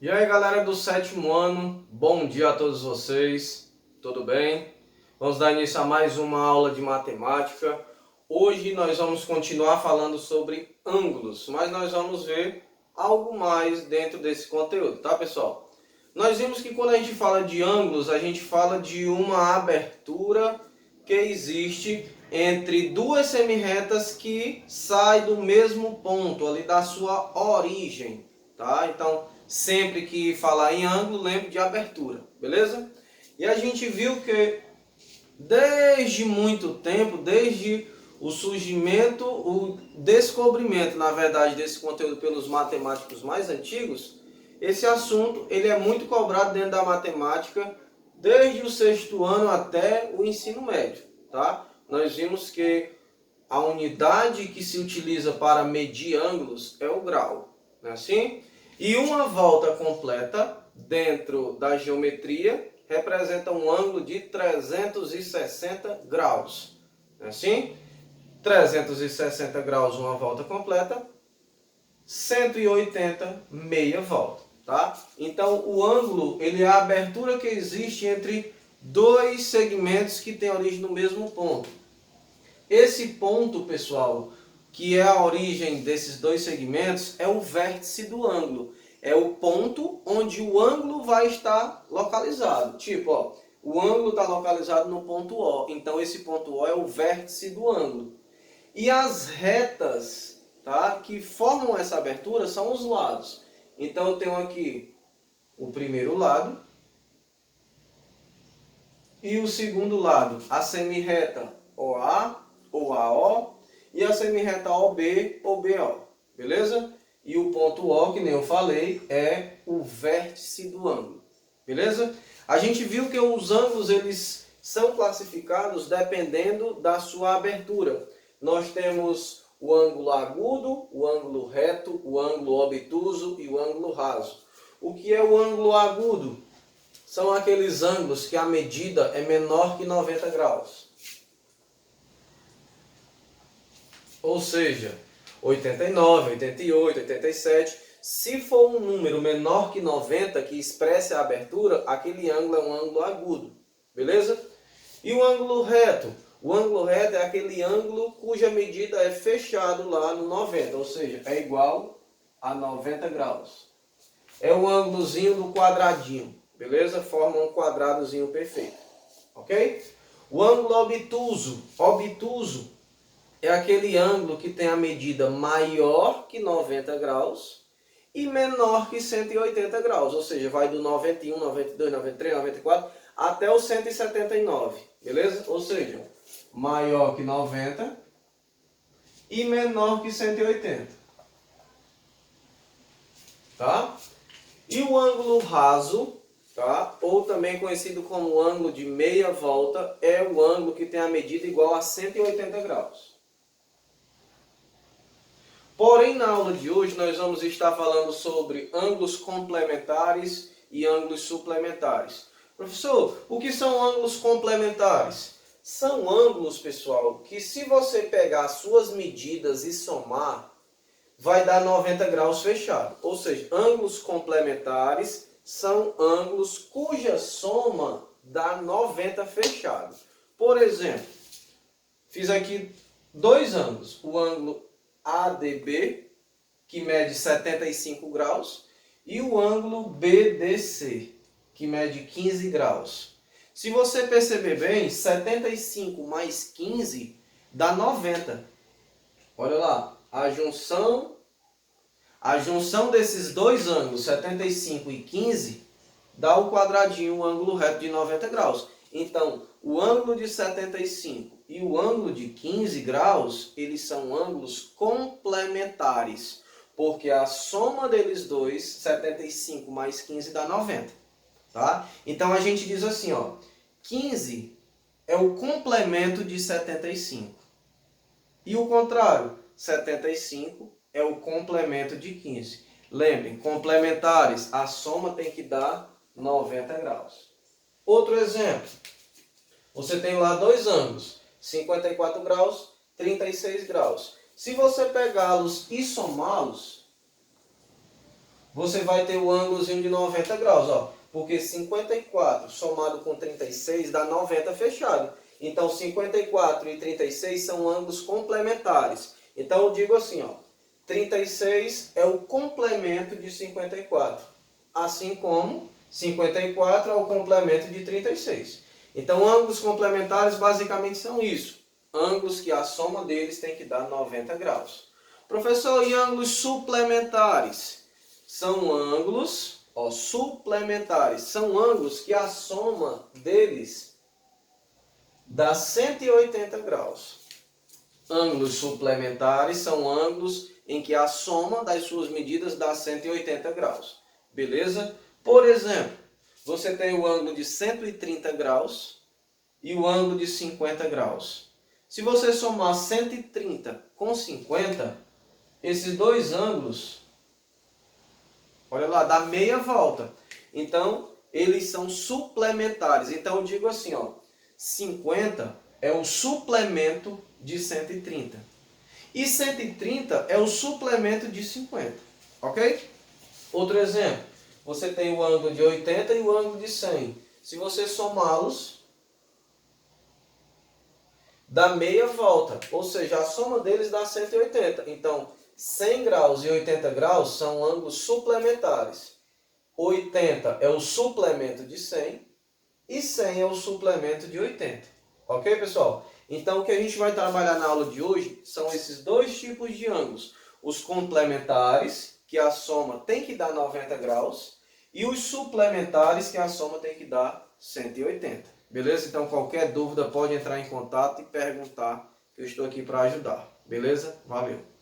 E aí galera do sétimo ano, bom dia a todos vocês, tudo bem? Vamos dar início a mais uma aula de matemática. Hoje nós vamos continuar falando sobre ângulos, mas nós vamos ver algo mais dentro desse conteúdo, tá pessoal? Nós vimos que quando a gente fala de ângulos, a gente fala de uma abertura que existe entre duas semirretas que saem do mesmo ponto, ali da sua origem, tá? Então, sempre que falar em ângulo, lembre de abertura, beleza? E a gente viu que desde muito tempo, desde o surgimento, o descobrimento, na verdade, desse conteúdo pelos matemáticos mais antigos, esse assunto ele é muito cobrado dentro da matemática desde o sexto ano até o ensino médio, tá? Nós vimos que a unidade que se utiliza para medir ângulos é o grau, não é assim? E uma volta completa dentro da geometria representa um ângulo de 360 graus. Não é assim? 360 graus uma volta completa, 180 meia volta, tá? Então o ângulo ele é a abertura que existe entre dois segmentos que têm origem no mesmo ponto. Esse ponto, pessoal, que é a origem desses dois segmentos, é o vértice do ângulo. É o ponto onde o ângulo vai estar localizado. Tipo, ó, o ângulo está localizado no ponto O. Então, esse ponto O é o vértice do ângulo. E as retas, tá, que formam essa abertura são os lados. Então, eu tenho aqui o primeiro lado e o segundo lado. A semirreta OA ou AO, e a semirreta OB ou BO, beleza? E o ponto O, que nem eu falei, é o vértice do ângulo, beleza? A gente viu que os ângulos eles são classificados dependendo da sua abertura. Nós temos o ângulo agudo, o ângulo reto, o ângulo obtuso e o ângulo raso. O que é o ângulo agudo? São aqueles ângulos que a medida é menor que 90 graus. Ou seja, 89, 88, 87. Se for um número menor que 90 que expresse a abertura, aquele ângulo é um ângulo agudo. Beleza? E o ângulo reto? O ângulo reto é aquele ângulo cuja medida é fechado lá no 90, ou seja, é igual a 90 graus. É o ângulozinho do quadradinho. Beleza? Forma um quadradozinho perfeito. Ok? O ângulo obtuso. Obtuso é aquele ângulo que tem a medida maior que 90 graus e menor que 180 graus. Ou seja, vai do 91, 92, 93, 94 até o 179. Beleza? Ou seja, maior que 90 e menor que 180. Tá? E o ângulo raso, tá? Ou também conhecido como ângulo de meia volta, é o ângulo que tem a medida igual a 180 graus. Porém, na aula de hoje, nós vamos estar falando sobre ângulos complementares e ângulos suplementares. Professor, o que são ângulos complementares? São ângulos, pessoal, que se você pegar suas medidas e somar, vai dar 90 graus fechado. Ou seja, ângulos complementares são ângulos cuja soma dá 90 fechado. Por exemplo, fiz aqui dois ângulos. O ângulo ADB, que mede 75 graus, e o ângulo BDC, que mede 15 graus. Se você perceber bem, 75 mais 15 dá 90. Olha lá, a junção desses dois ângulos, 75 e 15, dá o quadradinho, o ângulo reto de 90 graus. Então, o ângulo de 75 e o ângulo de 15 graus, eles são ângulos complementares, porque a soma deles dois, 75 mais 15, dá 90. Tá? Então, a gente diz assim, ó, 15 é o complemento de 75. E o contrário, 75 é o complemento de 15. Lembrem, complementares, a soma tem que dar 90 graus. Outro exemplo, você tem lá dois ângulos, 54 graus, 36 graus. Se você pegá-los e somá-los, você vai ter o ângulozinho de 90 graus, ó. Porque 54 somado com 36 dá 90 fechado. Então 54 e 36 são ângulos complementares. Então eu digo assim, ó, 36 é o complemento de 54. Assim como 54 é o complemento de 36. Então ângulos complementares basicamente são isso. Ângulos que a soma deles tem que dar 90 graus. Professor, e ângulos suplementares? São ângulos, ó, suplementares. São ângulos que a soma deles dá 180 graus. Ângulos suplementares são ângulos em que a soma das suas medidas dá 180 graus. Beleza? Por exemplo, você tem o ângulo de 130 graus e o ângulo de 50 graus. Se você somar 130 com 50, esses dois ângulos, olha lá, dá meia volta. Então, eles são suplementares. Então, eu digo assim, ó, 50 é o suplemento de 130. E 130 é o suplemento de 50. Ok? Outro exemplo. Você tem o ângulo de 80 e o ângulo de 100. Se você somá-los, dá meia volta. Ou seja, a soma deles dá 180. Então, 100 graus e 80 graus são ângulos suplementares. 80 é o suplemento de 100 e 100 é o suplemento de 80. Ok, pessoal? Então, o que a gente vai trabalhar na aula de hoje são esses dois tipos de ângulos. Os complementares, que a soma tem que dar 90 graus, e os suplementares, que a soma tem que dar 180. Beleza? Então, qualquer dúvida pode entrar em contato e perguntar, que eu estou aqui para ajudar. Beleza? Valeu!